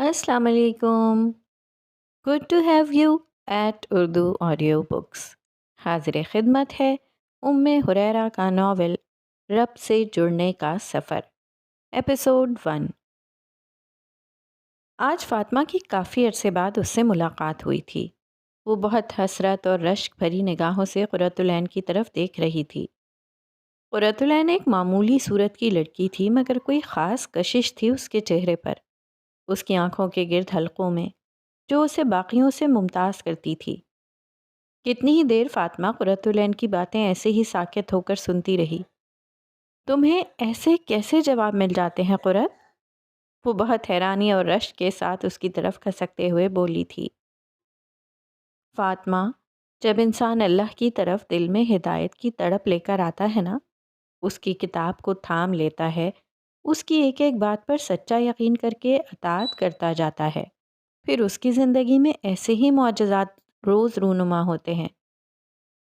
السلام علیکم. Good to have you at Urdu audio books. حاضر خدمت ہے ام حریرہ کا ناول رب سے جڑنے کا سفر، ایپیسوڈ 1. آج فاطمہ کی کافی عرصے بعد اس سے ملاقات ہوئی تھی. وہ بہت حسرت اور رشک بھری نگاہوں سے قرۃ العین کی طرف دیکھ رہی تھی. قرۃ العین ایک معمولی صورت کی لڑکی تھی، مگر کوئی خاص کشش تھی اس کے چہرے پر، اس کی آنکھوں کے گرد حلقوں میں، جو اسے باقیوں سے ممتاز کرتی تھی. کتنی ہی دیر فاطمہ قرۃ العین کی باتیں ایسے ہی ساکت ہو کر سنتی رہی. تمہیں ایسے کیسے جواب مل جاتے ہیں قرۃ؟ وہ بہت حیرانی اور رشک کے ساتھ اس کی طرف کھسکتے ہوئے بولی تھی. فاطمہ، جب انسان اللہ کی طرف دل میں ہدایت کی تڑپ لے کر آتا ہے نا، اس کی کتاب کو تھام لیتا ہے، اس کی ایک ایک بات پر سچا یقین کر کے اطاعت کرتا جاتا ہے، پھر اس کی زندگی میں ایسے ہی معجزات روز رونما ہوتے ہیں.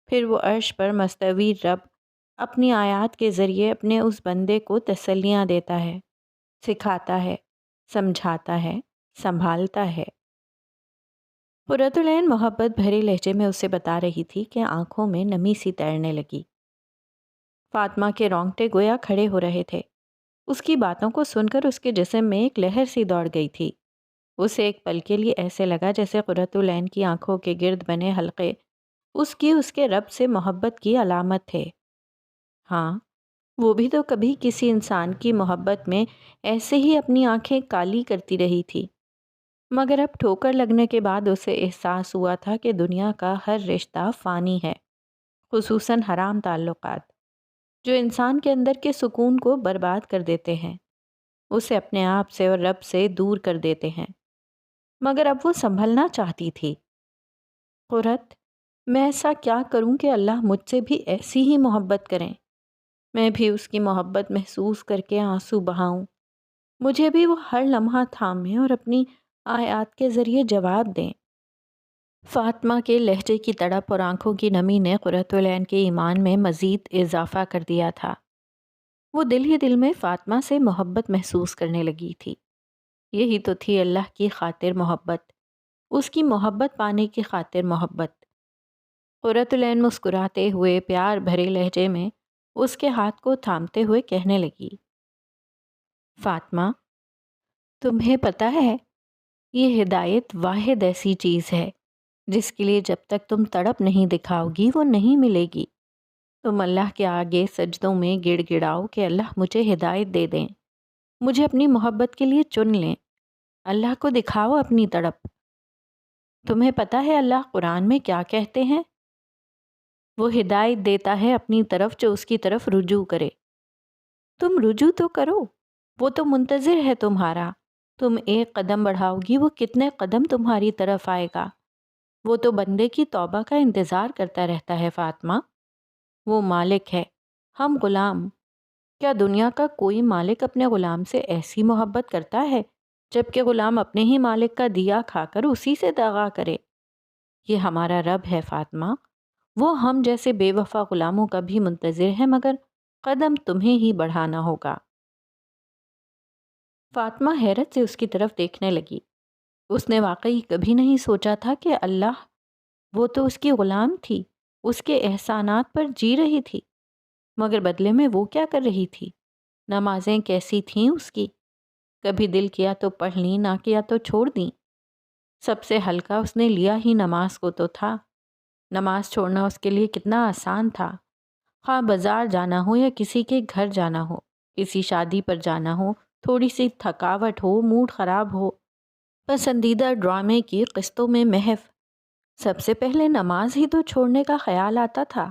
پھر وہ عرش پر مستوی رب اپنی آیات کے ذریعے اپنے اس بندے کو تسلیاں دیتا ہے، سکھاتا ہے، سمجھاتا ہے، سنبھالتا ہے. قرۃ العین محبت بھرے لہجے میں اسے بتا رہی تھی کہ آنکھوں میں نمی سی تیرنے لگی. فاطمہ کے رونگٹے گویا کھڑے ہو رہے تھے. اس کی باتوں کو سن کر اس کے جسم میں ایک لہر سی دوڑ گئی تھی. اسے ایک پل کے لیے ایسے لگا جیسے قرۃ العین کی آنکھوں کے گرد بنے حلقے اس کے رب سے محبت کی علامت تھے. ہاں، وہ بھی تو کبھی کسی انسان کی محبت میں ایسے ہی اپنی آنکھیں کالی کرتی رہی تھی، مگر اب ٹھوکر لگنے کے بعد اسے احساس ہوا تھا کہ دنیا کا ہر رشتہ فانی ہے، خصوصاً حرام تعلقات، جو انسان کے اندر کے سکون کو برباد کر دیتے ہیں، اسے اپنے آپ سے اور رب سے دور کر دیتے ہیں. مگر اب وہ سنبھلنا چاہتی تھی. قرۃ، میں ایسا کیا کروں کہ اللہ مجھ سے بھی ایسی ہی محبت کریں، میں بھی اس کی محبت محسوس کر کے آنسو بہاؤں، مجھے بھی وہ ہر لمحہ تھامیں اور اپنی آیات کے ذریعے جواب دیں. فاطمہ کے لہجے کی تڑپ اور آنکھوں کی نمی نے قرۃ العین کے ایمان میں مزید اضافہ کر دیا تھا. وہ دل ہی دل میں فاطمہ سے محبت محسوس کرنے لگی تھی. یہی تو تھی اللہ کی خاطر محبت، اس کی محبت پانے کی خاطر محبت. قرۃ العین مسکراتے ہوئے پیار بھرے لہجے میں اس کے ہاتھ کو تھامتے ہوئے کہنے لگی، فاطمہ، تمہیں پتہ ہے، یہ ہدایت واحد ایسی چیز ہے جس کے لیے جب تک تم تڑپ نہیں دکھاؤ گی وہ نہیں ملے گی. تم اللہ کے آگے سجدوں میں گڑ گڑاؤ کہ اللہ مجھے ہدایت دے دیں، مجھے اپنی محبت کے لیے چن لیں، اللہ کو دکھاؤ اپنی تڑپ. تمہیں پتہ ہے اللہ قرآن میں کیا کہتے ہیں؟ وہ ہدایت دیتا ہے اپنی طرف جو اس کی طرف رجوع کرے. تم رجوع تو کرو، وہ تو منتظر ہے تمہارا. تم ایک قدم بڑھاؤ گی وہ کتنے قدم تمہاری طرف آئے گا. وہ تو بندے کی توبہ کا انتظار کرتا رہتا ہے فاطمہ. وہ مالک ہے، ہم غلام. کیا دنیا کا کوئی مالک اپنے غلام سے ایسی محبت کرتا ہے جبکہ غلام اپنے ہی مالک کا دیا کھا کر اسی سے دغا کرے؟ یہ ہمارا رب ہے فاطمہ، وہ ہم جیسے بے وفا غلاموں کا بھی منتظر ہے، مگر قدم تمہیں ہی بڑھانا ہوگا. فاطمہ حیرت سے اس کی طرف دیکھنے لگی. اس نے واقعی کبھی نہیں سوچا تھا کہ اللہ، وہ تو اس کی غلام تھی، اس کے احسانات پر جی رہی تھی، مگر بدلے میں وہ کیا کر رہی تھی؟ نمازیں کیسی تھیں اس کی؟ کبھی دل کیا تو پڑھ لیں، نہ کیا تو چھوڑ دیں. سب سے ہلکا اس نے لیا ہی نماز کو تو تھا. نماز چھوڑنا اس کے لیے کتنا آسان تھا. خواہ بازار جانا ہو یا کسی کے گھر جانا ہو، کسی شادی پر جانا ہو، تھوڑی سی تھکاوٹ ہو، موڈ خراب ہو، پسندیدہ ڈرامے کی قسطوں میں محو، سب سے پہلے نماز ہی تو چھوڑنے کا خیال آتا تھا.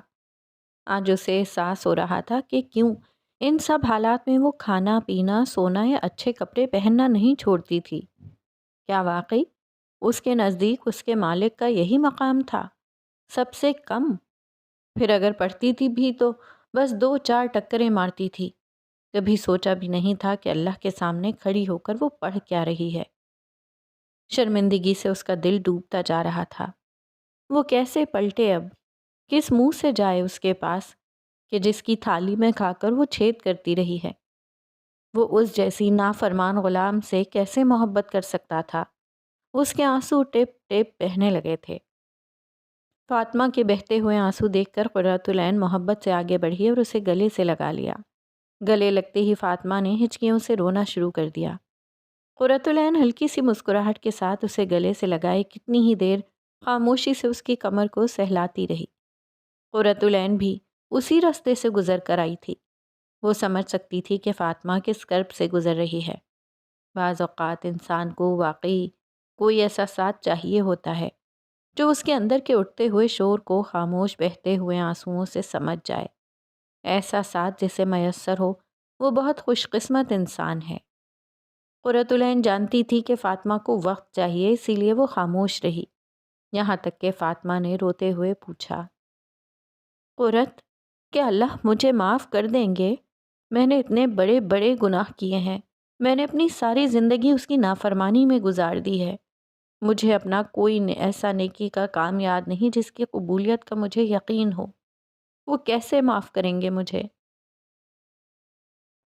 آج اسے احساس ہو رہا تھا کہ کیوں ان سب حالات میں وہ کھانا پینا، سونا یا اچھے کپڑے پہننا نہیں چھوڑتی تھی. کیا واقعی اس کے نزدیک اس کے مالک کا یہی مقام تھا، سب سے کم؟ پھر اگر پڑھتی تھی بھی تو بس 2-4 ٹکریں مارتی تھی. کبھی سوچا بھی نہیں تھا کہ اللہ کے سامنے کھڑی ہو کر وہ پڑھ کیا رہی ہے. شرمندگی سے اس کا دل ڈوبتا جا رہا تھا. وہ کیسے پلٹے اب، کس منہ سے جائے اس کے پاس کہ جس کی تھالی میں کھا کر وہ چھید کرتی رہی ہے. وہ اس جیسی نافرمان غلام سے کیسے محبت کر سکتا تھا؟ اس کے آنسو ٹپ ٹپ بہنے لگے تھے۔ فاطمہ کے بہتے ہوئے آنسو دیکھ کر قرۃ العین محبت سے آگے بڑھی اور اسے گلے سے لگا لیا۔ گلے لگتے ہی فاطمہ نے ہچکیوں سے رونا شروع کر دیا۔ قرۃ العین ہلکی سی مسکراہٹ کے ساتھ اسے گلے سے لگائے کتنی ہی دیر خاموشی سے اس کی کمر کو سہلاتی رہی۔ قرۃ العین بھی اسی راستے سے گزر کر آئی تھی۔ وہ سمجھ سکتی تھی کہ فاطمہ کس کرب سے گزر رہی ہے۔ بعض اوقات انسان کو واقعی کوئی ایسا ساتھ چاہیے ہوتا ہے جو اس کے اندر کے اٹھتے ہوئے شور کو خاموش بہتے ہوئے آنسوؤں سے سمجھ جائے۔ ایسا ساتھ جسے میسر ہو وہ بہت خوش قسمت انسان ہے۔ قرۃ العین جانتی تھی کہ فاطمہ کو وقت چاہیے، اسی لیے وہ خاموش رہی، یہاں تک کہ فاطمہ نے روتے ہوئے پوچھا، قرۃ، کیا اللہ مجھے معاف کر دیں گے؟ میں نے اتنے بڑے بڑے گناہ کیے ہیں، میں نے اپنی ساری زندگی اس کی نافرمانی میں گزار دی ہے۔ مجھے اپنا کوئی ایسا نیکی کا کام یاد نہیں جس کی قبولیت کا مجھے یقین ہو۔ وہ کیسے معاف کریں گے مجھے؟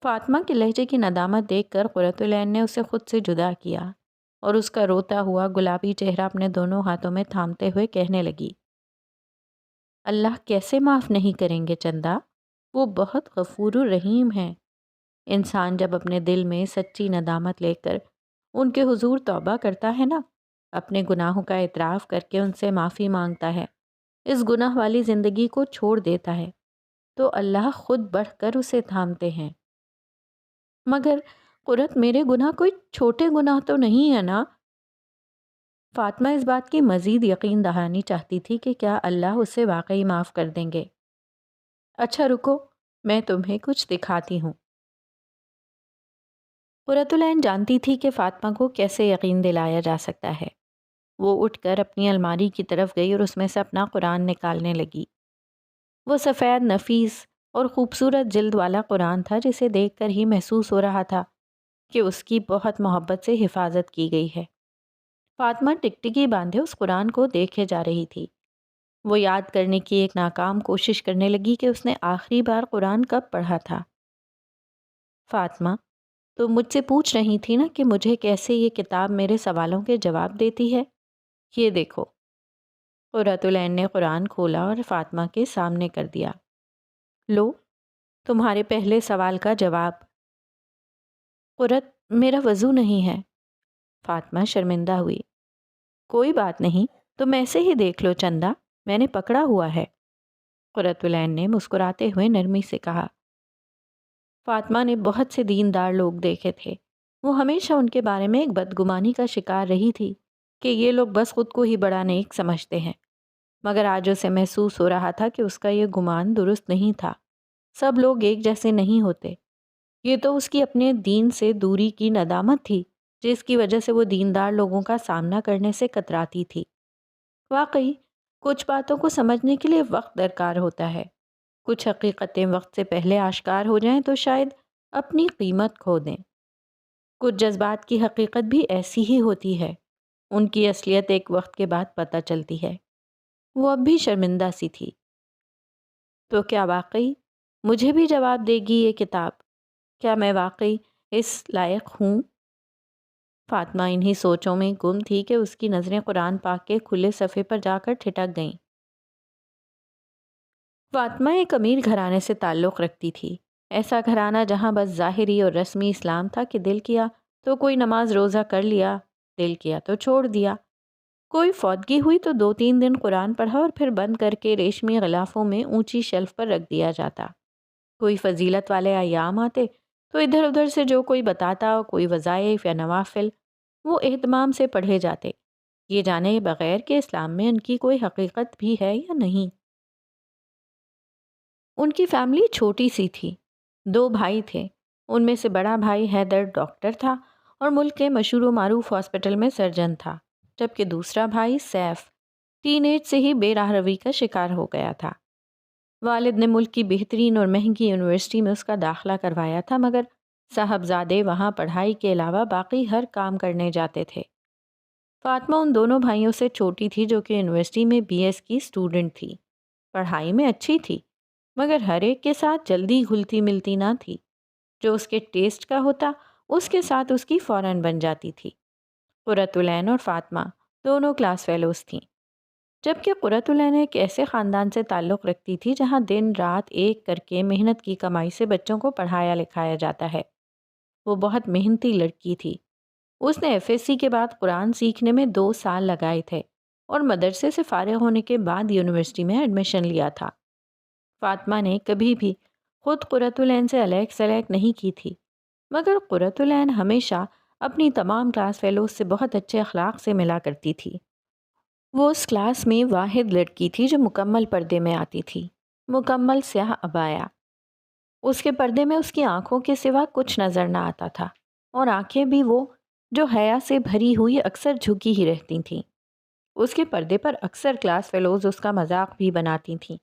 فاطمہ کے لہجے کی ندامت دیکھ کر قرۃ العین نے اسے خود سے جدا کیا اور اس کا روتا ہوا گلابی چہرہ اپنے دونوں ہاتھوں میں تھامتے ہوئے کہنے لگی، اللہ کیسے معاف نہیں کریں گے چندا؟ وہ بہت غفور الرحیم ہیں۔ انسان جب اپنے دل میں سچی ندامت لے کر ان کے حضور توبہ کرتا ہے نا، اپنے گناہوں کا اعتراف کر کے ان سے معافی مانگتا ہے، اس گناہ والی زندگی کو چھوڑ دیتا ہے، تو اللہ خود بڑھ کر اسے تھامتے ہیں۔ مگر قرۃ، میرے گناہ کوئی چھوٹے گناہ تو نہیں ہے نا؟ فاطمہ اس بات کی مزید یقین دہانی چاہتی تھی کہ کیا اللہ اسے واقعی معاف کر دیں گے۔ اچھا رکو، میں تمہیں کچھ دکھاتی ہوں۔ قرۃ العین جانتی تھی کہ فاطمہ کو کیسے یقین دلایا جا سکتا ہے۔ وہ اٹھ کر اپنی الماری کی طرف گئی اور اس میں سے اپنا قرآن نکالنے لگی۔ وہ سفید، نفیس اور خوبصورت جلد والا قرآن تھا جسے دیکھ کر ہی محسوس ہو رہا تھا کہ اس کی بہت محبت سے حفاظت کی گئی ہے۔ فاطمہ ٹکٹکی باندھے اس قرآن کو دیکھے جا رہی تھی۔ وہ یاد کرنے کی ایک ناکام کوشش کرنے لگی کہ اس نے آخری بار قرآن کب پڑھا تھا۔ فاطمہ، تو مجھ سے پوچھ رہی تھی نا کہ مجھے کیسے یہ کتاب میرے سوالوں کے جواب دیتی ہے؟ یہ دیکھو۔ قرۃ العین نے قرآن کھولا اور فاطمہ کے سامنے کر دیا۔ لو، تمہارے پہلے سوال کا جواب۔ قرۃ، میرا وضو نہیں ہے۔ فاطمہ شرمندہ ہوئی۔ کوئی بات نہیں، تم ایسے ہی دیکھ لو چندا، میں نے پکڑا ہوا ہے۔ قرۃ العین نے مسکراتے ہوئے نرمی سے کہا۔ فاطمہ نے بہت سے دیندار لوگ دیکھے تھے، وہ ہمیشہ ان کے بارے میں ایک بدگمانی کا شکار رہی تھی کہ یہ لوگ بس خود کو ہی بڑا نیک سمجھتے ہیں، مگر آج اسے محسوس ہو رہا تھا کہ اس کا یہ گمان درست نہیں تھا۔ سب لوگ ایک جیسے نہیں ہوتے۔ یہ تو اس کی اپنے دین سے دوری کی ندامت تھی جس کی وجہ سے وہ دیندار لوگوں کا سامنا کرنے سے کتراتی تھی۔ واقعی کچھ باتوں کو سمجھنے کے لیے وقت درکار ہوتا ہے۔ کچھ حقیقتیں وقت سے پہلے آشکار ہو جائیں تو شاید اپنی قیمت کھو دیں۔ کچھ جذبات کی حقیقت بھی ایسی ہی ہوتی ہے، ان کی اصلیت ایک وقت کے بعد پتہ چلتی ہے۔ وہ اب بھی شرمندہ سی تھی۔ تو کیا واقعی مجھے بھی جواب دے گی یہ کتاب؟ کیا میں واقعی اس لائق ہوں؟ فاطمہ انہی سوچوں میں گم تھی کہ اس کی نظریں قرآن پاک کے کھلے صفحے پر جا کر ٹھٹک گئیں۔ فاطمہ ایک امیر گھرانے سے تعلق رکھتی تھی، ایسا گھرانہ جہاں بس ظاہری اور رسمی اسلام تھا کہ دل کیا تو کوئی نماز روزہ کر لیا، دل کیا تو چھوڑ دیا۔ کوئی فوتگی ہوئی تو 2-3 دن قرآن پڑھا اور پھر بند کر کے ریشمی غلافوں میں اونچی شیلف پر رکھ دیا جاتا۔ کوئی فضیلت والے ایام آتے تو ادھر ادھر سے جو کوئی بتاتا، کوئی وظائف یا نوافل، وہ اہتمام سے پڑھے جاتے، یہ جانے بغیر کہ اسلام میں ان کی کوئی حقیقت بھی ہے یا نہیں۔ ان کی فیملی چھوٹی سی تھی، 2 بھائی تھے، ان میں سے بڑا بھائی حیدر ڈاکٹر تھا اور ملک کے مشہور و معروف ہاسپٹل میں سرجن تھا، جبکہ دوسرا بھائی سیف ٹین ایج سے ہی بے راہ روی کا شکار ہو گیا تھا۔ والد نے ملک کی بہترین اور مہنگی یونیورسٹی میں اس کا داخلہ کروایا تھا، مگر صاحبزادے وہاں پڑھائی کے علاوہ باقی ہر کام کرنے جاتے تھے۔ فاطمہ ان دونوں بھائیوں سے چھوٹی تھی جو کہ یونیورسٹی میں BS کی اسٹوڈنٹ تھی۔ پڑھائی میں اچھی تھی، مگر ہر ایک کے ساتھ جلدی گھلتی ملتی نہ تھی۔ جو اس کے ٹیسٹ کا ہوتا اس کے ساتھ اس کی فوراً بن جاتی تھی۔ قرۃ العین اور فاطمہ دونوں کلاس فیلوز تھیں، جبکہ قرۃ العین ایک ایسے خاندان سے تعلق رکھتی تھی جہاں دن رات ایک کر کے محنت کی کمائی سے بچوں کو پڑھایا لکھایا جاتا ہے۔ وہ بہت محنتی لڑکی تھی۔ اس نے ایف ایس سی کے بعد قرآن سیکھنے میں 2 سال لگائے تھے اور مدرسے سے فارغ ہونے کے بعد یونیورسٹی میں ایڈمیشن لیا تھا۔ فاطمہ نے کبھی بھی خود قرۃ العین سے علیق سلیق نہیں کی تھی، مگر قرۃ العین ہمیشہ اپنی تمام کلاس فیلوز سے بہت اچھے اخلاق سے ملا کرتی تھی۔ وہ اس کلاس میں واحد لڑکی تھی جو مکمل پردے میں آتی تھی، مکمل سیاہ عبایا۔ اس کے پردے میں اس کی آنکھوں کے سوا کچھ نظر نہ آتا تھا، اور آنکھیں بھی وہ جو حیا سے بھری ہوئی اکثر جھکی ہی رہتی تھیں۔ اس کے پردے پر اکثر کلاس فیلوز اس کا مذاق بھی بناتی تھیں۔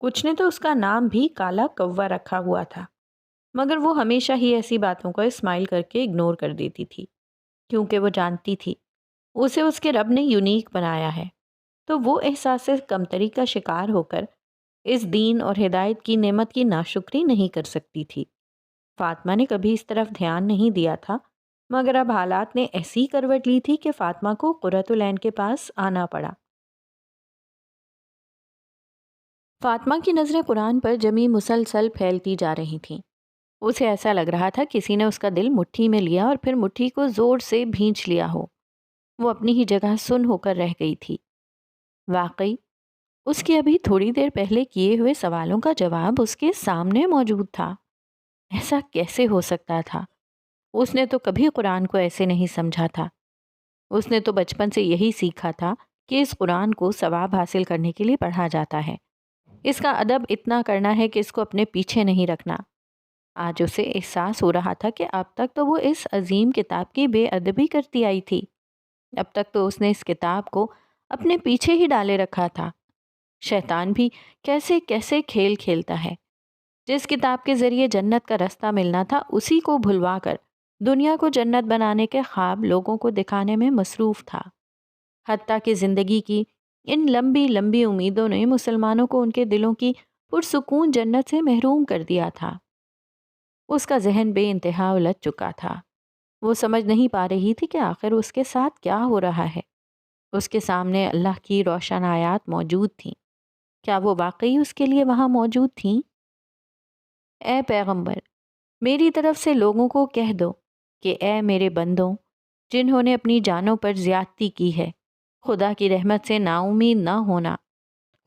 کچھ نے تو اس کا نام بھی کالا کوا رکھا ہوا تھا، مگر وہ ہمیشہ ہی ایسی باتوں کو اسمائل کر کے اگنور کر دیتی تھی، کیونکہ وہ جانتی تھی اسے اس کے رب نے یونیک بنایا ہے، تو وہ احساس کمتری کا شکار ہو کر اس دین اور ہدایت کی نعمت کی ناشکری نہیں کر سکتی تھی۔ فاطمہ نے کبھی اس طرف دھیان نہیں دیا تھا، مگر اب حالات نے ایسی کروٹ لی تھی کہ فاطمہ کو قرۃ العین کے پاس آنا پڑا۔ فاطمہ کی نظریں قرآن پر جمی مسلسل پھیلتی جا رہی تھیں۔ اسے ایسا لگ رہا تھا کسی نے اس کا دل مٹھی میں لیا اور پھر مٹھی کو زور سے بھینچ لیا ہو۔ وہ اپنی ہی جگہ سن ہو کر رہ گئی تھی۔ واقعی اس کے ابھی تھوڑی دیر پہلے کیے ہوئے سوالوں کا جواب اس کے سامنے موجود تھا۔ ایسا کیسے ہو سکتا تھا؟ اس نے تو کبھی قرآن کو ایسے نہیں سمجھا تھا۔ اس نے تو بچپن سے یہی سیکھا تھا کہ اس قرآن کو ثواب حاصل کرنے کے لیے پڑھا جاتا ہے۔ اس کا ادب اتنا کرنا ہے کہ اس کو اپنے پیچھے نہیں رکھنا۔ آج اسے احساس ہو رہا تھا کہ اب تک تو وہ اس عظیم کتاب کی بے ادبی کرتی آئی تھی۔ اب تک تو اس نے اس کتاب کو اپنے پیچھے ہی ڈالے رکھا تھا۔ شیطان بھی کیسے کیسے کھیل کھیلتا ہے۔ جس کتاب کے ذریعے جنت کا رستہ ملنا تھا اسی کو بھلوا کر دنیا کو جنت بنانے کے خواب لوگوں کو دکھانے میں مصروف تھا۔ حتیٰ کہ زندگی کی ان لمبی لمبی امیدوں نے مسلمانوں کو ان کے دلوں کی پرسکون جنت سے محروم کر دیا تھا۔ اس کا ذہن بے انتہا الجھ چکا تھا۔ وہ سمجھ نہیں پا رہی تھی کہ آخر اس کے ساتھ کیا ہو رہا ہے۔ اس کے سامنے اللہ کی روشن آیات موجود تھیں۔ کیا وہ واقعی اس کے لیے وہاں موجود تھیں؟ اے پیغمبر، میری طرف سے لوگوں کو کہہ دو کہ اے میرے بندوں جنہوں نے اپنی جانوں پر زیادتی کی ہے، خدا کی رحمت سے نا امید نہ ہونا۔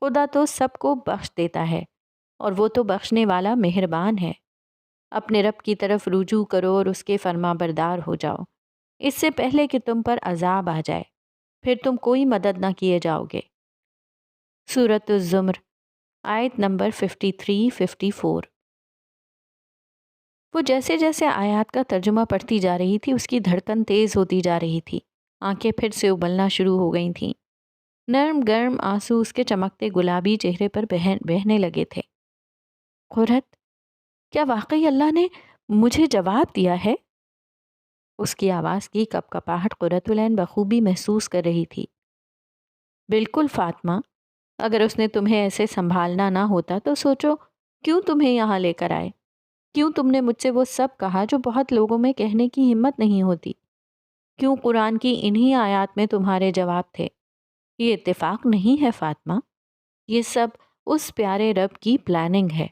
خدا تو سب کو بخش دیتا ہے اور وہ تو بخشنے والا مہربان ہے۔ اپنے رب کی طرف رجوع کرو اور اس کے فرما بردار ہو جاؤ، اس سے پہلے کہ تم پر عذاب آ جائے، پھر تم کوئی مدد نہ کیے جاؤ گے۔ سورۃ الزمر آیت نمبر 53-54۔ وہ جیسے جیسے آیات کا ترجمہ پڑھتی جا رہی تھی اس کی دھڑکن تیز ہوتی جا رہی تھی، آنکھیں پھر سے ابلنا شروع ہو گئی تھیں، نرم گرم آنسو اس کے چمکتے گلابی چہرے پر بہنے لگے تھے۔ قرۃ، کیا واقعی اللہ نے مجھے جواب دیا ہے؟ اس کی آواز کی کپ کپاہٹ قرۃ العین بخوبی محسوس کر رہی تھی۔ بالکل فاطمہ، اگر اس نے تمہیں ایسے سنبھالنا نہ ہوتا تو سوچو کیوں تمہیں یہاں لے کر آئے؟ کیوں تم نے مجھ سے وہ سب کہا جو بہت لوگوں میں کہنے کی ہمت نہیں ہوتی؟ کیوں قرآن کی انہی آیات میں تمہارے جواب تھے؟ یہ اتفاق نہیں ہے فاطمہ، یہ سب اس پیارے رب کی پلاننگ ہے۔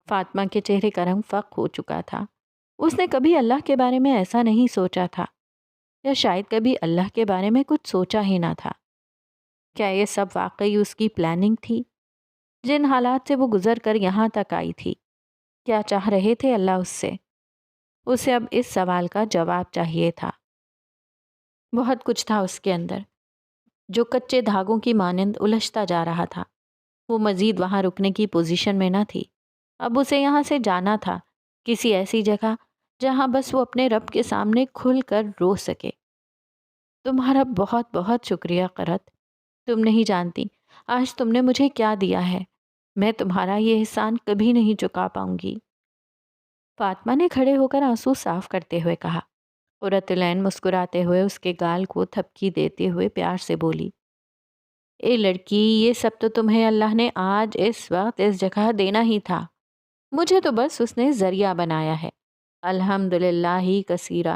فاطمہ کے چہرے کا رنگ فق ہو چکا تھا۔ اس نے کبھی اللہ کے بارے میں ایسا نہیں سوچا تھا، یا شاید کبھی اللہ کے بارے میں کچھ سوچا ہی نہ تھا۔ کیا یہ سب واقعی اس کی پلاننگ تھی؟ جن حالات سے وہ گزر کر یہاں تک آئی تھی، کیا چاہ رہے تھے اللہ اس سے؟ اسے اب اس سوال کا جواب چاہیے تھا۔ بہت کچھ تھا اس کے اندر جو کچے دھاگوں کی مانند الجھتا جا رہا تھا۔ وہ مزید وہاں رکنے کی پوزیشن میں نہ تھی۔ اب اسے یہاں سے جانا تھا، کسی ایسی جگہ جہاں بس وہ اپنے رب کے سامنے کھل کر رو سکے۔ تمہارا بہت بہت شکریہ قرۃ، تم نہیں جانتی آج تم نے مجھے کیا دیا ہے، میں تمہارا یہ احسان کبھی نہیں چکا پاؤں گی۔ فاطمہ نے کھڑے ہو کر آنسو صاف کرتے ہوئے کہا۔ قرۃ العین مسکراتے ہوئے اس کے گال کو تھپکی دیتے ہوئے پیار سے بولی، اے لڑکی، یہ سب تو تمہیں اللہ نے آج اس وقت اس جگہ دینا ہی تھا۔ مجھے تو بس اس نے ذریعہ بنایا ہے۔ الحمدللہ ہی کثیرہ،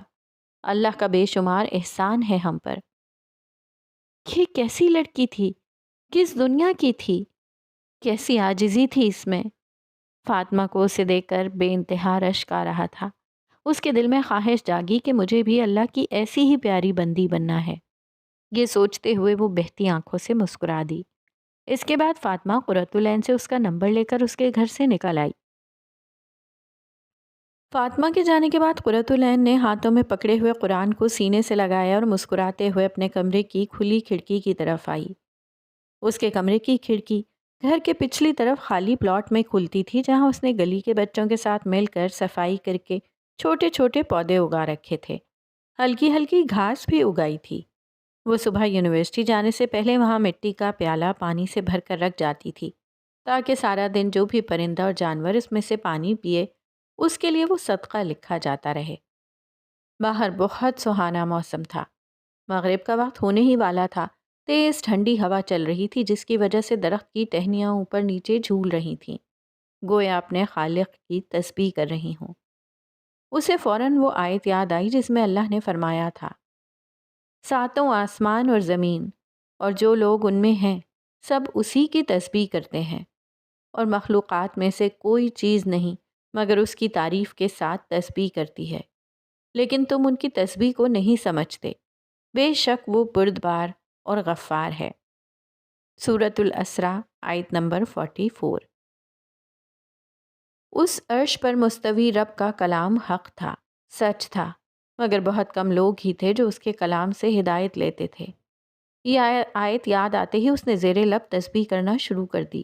اللہ کا بے شمار احسان ہے ہم پر۔ یہ کیسی لڑکی تھی؟ کس دنیا کی تھی؟ کیسی عاجزی تھی اس میں؟ فاطمہ کو اسے دیکھ کر بے انتہا رشک آ رہا تھا۔ اس کے دل میں خواہش جاگی کہ مجھے بھی اللہ کی ایسی ہی پیاری بندی بننا ہے۔ یہ سوچتے ہوئے وہ بہتی آنکھوں سے مسکرا دی۔ اس کے بعد فاطمہ قرۃ العین سے اس کا نمبر لے کر اس کے گھر سے نکل آئی۔ فاطمہ کے جانے کے بعد قرۃ العین نے ہاتھوں میں پکڑے ہوئے قرآن کو سینے سے لگایا اور مسکراتے ہوئے اپنے کمرے کی کھلی کھڑکی کی طرف آئی۔ اس کے کمرے کی کھڑکی گھر کے پچھلی طرف خالی پلاٹ میں کھلتی تھی، جہاں اس نے گلی کے بچوں کے ساتھ مل کر صفائی کر کے چھوٹے چھوٹے پودے اگا رکھے تھے۔ ہلکی ہلکی گھاس بھی اگائی تھی۔ وہ صبح یونیورسٹی جانے سے پہلے وہاں مٹی کا پیالہ پانی سے بھر کر رکھ جاتی تھی، تاکہ سارا دن جو بھی پرندہ اور جانور اس میں سے پانی پیے اس کے لیے وہ صدقہ لکھا جاتا رہے۔ باہر بہت سہانا موسم تھا۔ مغرب کا وقت ہونے ہی والا تھا۔ تیز ٹھنڈی ہوا چل رہی تھی، جس کی وجہ سے درخت کی ٹہنیاں اوپر نیچے جھول رہی تھیں، گویا اپنے خالق کی تسبیح کر رہی ہوں۔ اسے فوراً وہ آیت یاد آئی جس میں اللہ نے فرمایا تھا، ساتوں آسمان اور زمین اور جو لوگ ان میں ہیں سب اسی کی تسبیح کرتے ہیں، اور مخلوقات میں سے کوئی چیز نہیں مگر اس کی تعریف کے ساتھ تسبیح کرتی ہے، لیکن تم ان کی تسبیح کو نہیں سمجھتے، بے شک وہ بردبار اور غفار ہے۔ سورۃ الاسراء آیت نمبر 44۔ اس عرش پر مستوی رب کا کلام حق تھا، سچ تھا، مگر بہت کم لوگ ہی تھے جو اس کے کلام سے ہدایت لیتے تھے۔ یہ آیت یاد آتے ہی اس نے زیر لب تسبیح کرنا شروع کر دی۔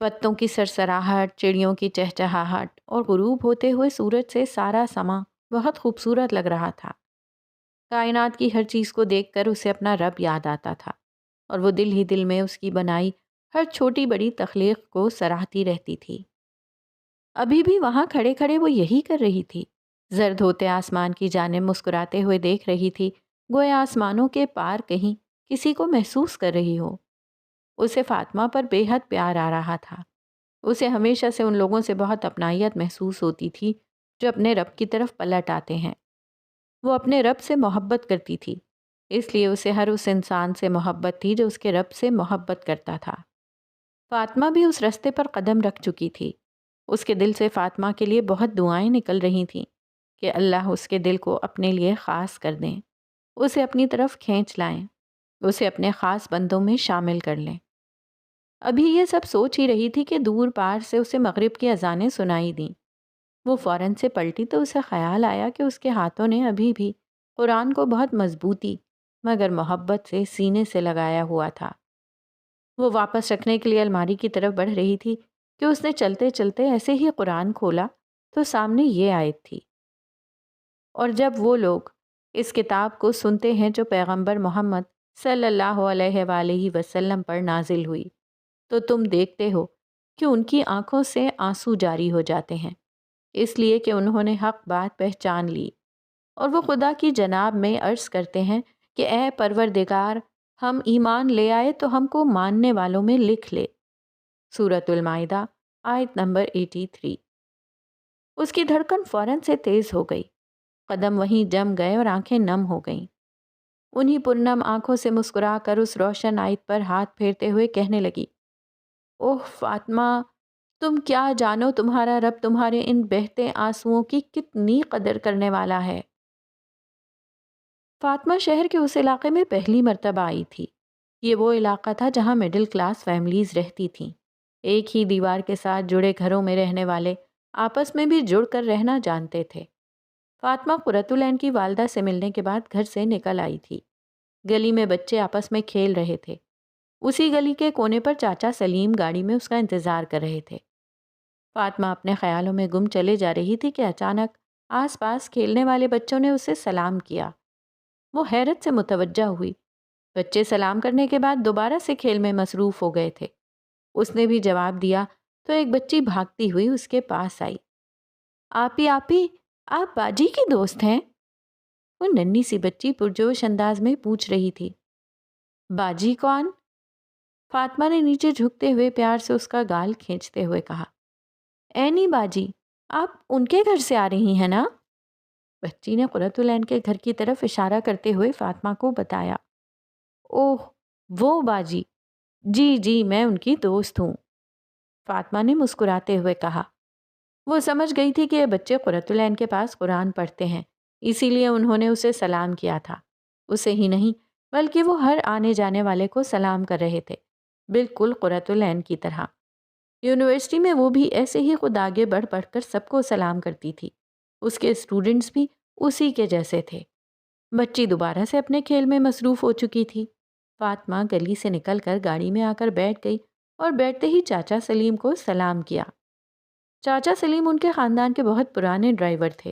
پتوں کی سرسراہٹ، چڑیوں کی چہچہاہٹ اور غروب ہوتے ہوئے سورج سے سارا سما بہت خوبصورت لگ رہا تھا۔ کائنات کی ہر چیز کو دیکھ کر اسے اپنا رب یاد آتا تھا، اور وہ دل ہی دل میں اس کی بنائی ہر چھوٹی بڑی تخلیق کو سراہتی رہتی تھی۔ ابھی بھی وہاں کھڑے کھڑے وہ یہی کر رہی تھی، زرد ہوتے آسمان کی جانب مسکراتے ہوئے دیکھ رہی تھی، گویا آسمانوں کے پار کہیں کسی کو محسوس کر رہی ہو۔ اسے فاطمہ پر بے حد پیار آ رہا تھا۔ اسے ہمیشہ سے ان لوگوں سے بہت اپنائیت محسوس ہوتی تھی جو اپنے رب کی طرف پلٹ آتے ہیں۔ وہ اپنے رب سے محبت کرتی تھی، اس لیے اسے ہر اس انسان سے محبت تھی جو اس کے رب سے محبت کرتا تھا۔ فاطمہ بھی اس رستے پر قدم رکھ چکی تھی۔ اس کے دل سے فاطمہ کے لیے بہت دعائیں نکل رہی تھیں کہ اللہ اس کے دل کو اپنے لیے خاص کر دیں، اسے اپنی طرف کھینچ لائیں، اسے اپنے خاص بندوں میں شامل کر لیں۔ ابھی یہ سب سوچ ہی رہی تھی کہ دور پار سے اسے مغرب کی اذانیں سنائی دیں۔ وہ فوراً سے پلٹی تو اسے خیال آیا کہ اس کے ہاتھوں نے ابھی بھی قرآن کو بہت مضبوطی مگر محبت سے سینے سے لگایا ہوا تھا۔ وہ واپس رکھنے کے لیے الماری کی طرف بڑھ رہی تھی کہ اس نے چلتے چلتے ایسے ہی قرآن کھولا تو سامنے یہ آیت تھی، اور جب وہ لوگ اس کتاب کو سنتے ہیں جو پیغمبر محمد صلی اللہ علیہ وآلہ وسلم پر نازل ہوئی، تو تم دیکھتے ہو کہ ان کی آنکھوں سے آنسو جاری ہو جاتے ہیں، اس لیے کہ انہوں نے حق بات پہچان لی، اور وہ خدا کی جناب میں عرض کرتے ہیں کہ اے پروردگار، ہم ایمان لے آئے تو ہم کو ماننے والوں میں لکھ لے۔ سورۃ المائدہ آیت نمبر 83۔ اس کی دھڑکن فوراً سے تیز ہو گئی، قدم وہیں جم گئے اور آنکھیں نم ہو گئیں۔ انہی پرنم آنکھوں سے مسکرا کر اس روشن آیت پر ہاتھ پھیرتے ہوئے کہنے لگی، اوہ فاطمہ، تم کیا جانو تمہارا رب تمہارے ان بہتے آنسوؤں کی کتنی قدر کرنے والا ہے۔ فاطمہ شہر کے اس علاقے میں پہلی مرتبہ آئی تھی۔ یہ وہ علاقہ تھا جہاں مڈل کلاس فیملیز رہتی تھیں۔ ایک ہی دیوار کے ساتھ جڑے گھروں میں رہنے والے آپس میں بھی جڑ کر رہنا جانتے تھے۔ فاطمہ قرۃ العین کی والدہ سے ملنے کے بعد گھر سے نکل آئی تھی۔ گلی میں بچے آپس میں کھیل رہے تھے۔ اسی گلی کے کونے پر چاچا سلیم گاڑی میں اس کا انتظار کر رہے تھے۔ فاطمہ اپنے خیالوں میں گم چلے جا رہی تھی کہ اچانک آس پاس کھیلنے والے بچوں نے اسے سلام کیا۔ وہ حیرت سے متوجہ ہوئی۔ بچے سلام کرنے کے بعد دوبارہ سے کھیل میں مصروف ہو گئے تھے۔ اس نے بھی جواب دیا تو ایک بچی بھاگتی ہوئی اس کے پاس آئی۔ آپی آپی، آپ باجی کی دوست ہیں؟ وہ ننھی سی بچی پرجوش انداز میں پوچھ رہی تھی۔ باجی کون؟ فاطمہ نے نیچے جھکتے ہوئے پیار سے اس کا گال کھینچتے ہوئے کہا، اینی باجی، آپ ان کے گھر سے آ رہی ہیں نا؟ بچی نے قرۃ العین کے گھر کی طرف اشارہ کرتے ہوئے فاطمہ کو بتایا۔ اوہ، وہ باجی، جی جی میں ان کی دوست ہوں، فاطمہ نے مسکراتے ہوئے کہا۔ وہ سمجھ گئی تھی کہ یہ بچے قرۃ العین کے پاس قرآن پڑھتے ہیں، اسی لیے انہوں نے اسے سلام کیا تھا۔ اسے ہی نہیں بلکہ وہ ہر آنے جانے والے کو سلام کر رہے تھے، بالکل قرۃ العین کی طرح۔ یونیورسٹی میں وہ بھی ایسے ہی خود آگے بڑھ بڑھ کر سب کو سلام کرتی تھی۔ اس کے اسٹوڈنٹس بھی اسی کے جیسے تھے۔ بچی دوبارہ سے اپنے کھیل میں مصروف ہو چکی تھی۔ فاطمہ گلی سے نکل کر گاڑی میں آ کر بیٹھ گئی اور بیٹھتے ہی چاچا سلیم کو سلام کیا۔ چاچا سلیم ان کے خاندان کے بہت پرانے ڈرائیور تھے۔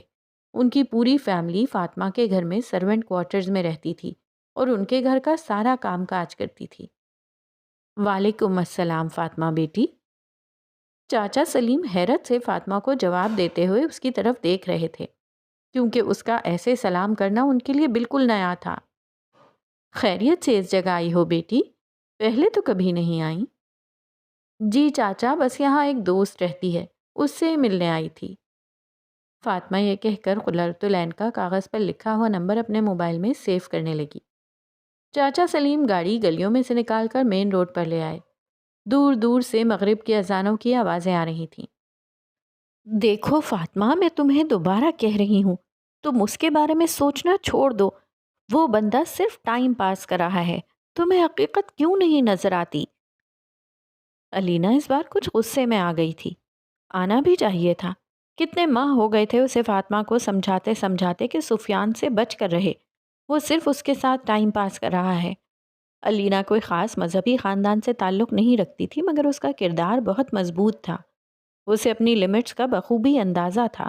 ان کی پوری فیملی فاطمہ کے گھر میں سرونٹ کوارٹرز میں رہتی تھی اور ان کے گھر کا سارا کام کاج کرتی تھی۔ وعلیکم السلام فاطمہ بیٹی۔ چاچا سلیم حیرت سے فاطمہ کو جواب دیتے ہوئے اس کی طرف دیکھ رہے تھے، کیونکہ اس کا ایسے سلام کرنا ان کے لیے بالکل نیا تھا۔ خیریت سے اس جگہ آئی ہو بیٹی؟ پہلے تو کبھی نہیں آئی۔ جی چاچا، بس یہاں ایک دوست رہتی ہے، اس سے ملنے آئی تھی۔ فاطمہ یہ کہہ کر قرۃ العین کا کاغذ پر لکھا ہوا نمبر اپنے موبائل میں سیو کرنے لگی۔ چاچا سلیم گاڑی گلیوں میں سے نکال کر مین روڈ پر لے آئے۔ دور دور سے مغرب کی اذانوں کی آوازیں آ رہی تھیں۔ دیکھو فاطمہ، میں تمہیں دوبارہ کہہ رہی ہوں، تم اس کے بارے میں سوچنا چھوڑ دو۔ وہ بندہ صرف ٹائم پاس کر رہا ہے، تمہیں حقیقت کیوں نہیں نظر آتی؟ علینا اس بار کچھ غصے میں آ گئی تھی۔ آنا بھی چاہیے تھا۔ کتنے ماہ ہو گئے تھے اسے فاطمہ کو سمجھاتے سمجھاتے کہ سفیان سے بچ کر رہے، وہ صرف اس کے ساتھ ٹائم پاس کر رہا ہے۔ علینا کوئی خاص مذہبی خاندان سے تعلق نہیں رکھتی تھی، مگر اس کا کردار بہت مضبوط تھا۔ اسے اپنی لمٹس کا بخوبی اندازہ تھا۔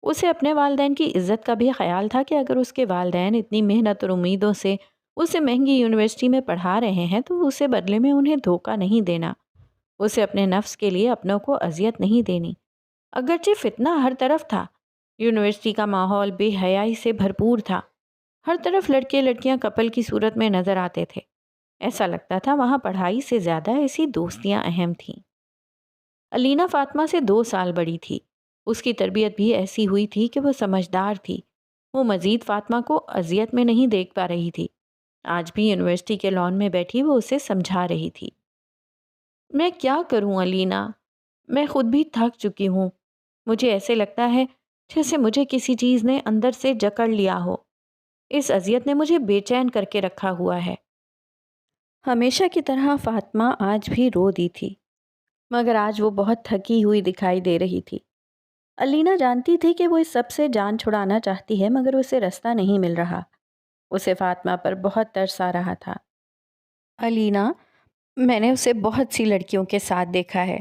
اسے اپنے والدین کی عزت کا بھی خیال تھا کہ اگر اس کے والدین اتنی محنت اور امیدوں سے اسے مہنگی یونیورسٹی میں پڑھا رہے ہیں تو اسے بدلے میں انہیں دھوکہ نہیں دینا۔ اسے اپنے نفس کے لیے اپنوں کو اذیت نہیں دینی۔ اگرچہ فتنہ ہر طرف تھا، یونیورسٹی کا ماحول بے حیائی سے بھرپور تھا۔ ہر طرف لڑکے لڑکیاں کپل کی صورت میں نظر آتے تھے۔ ایسا لگتا تھا وہاں پڑھائی سے زیادہ ایسی دوستیاں اہم تھیں۔ علینا فاطمہ سے 2 سال بڑی تھی۔ اس کی تربیت بھی ایسی ہوئی تھی کہ وہ سمجھدار تھی۔ وہ مزید فاطمہ کو اذیت میں نہیں دیکھ پا رہی تھی۔ آج بھی یونیورسٹی کے لان میں بیٹھی وہ اسے سمجھا رہی تھی۔ میں کیا کروں علینا؟ میں خود بھی تھک چکی ہوں۔ مجھے ایسے لگتا ہے جیسے مجھے کسی چیز نے اندر سے جکڑ لیا ہو۔ اس اذیت نے مجھے بے چین کر کے رکھا ہوا ہے۔ ہمیشہ کی طرح فاطمہ آج بھی رو دی تھی، مگر آج وہ بہت تھکی ہوئی دکھائی دے رہی تھی۔ علینا جانتی تھی کہ وہ اس سب سے جان چھڑانا چاہتی ہے، مگر اسے رستہ نہیں مل رہا۔ اسے فاطمہ پر بہت ترس آ رہا تھا۔ علینا، میں نے اسے بہت سی لڑکیوں کے ساتھ دیکھا ہے۔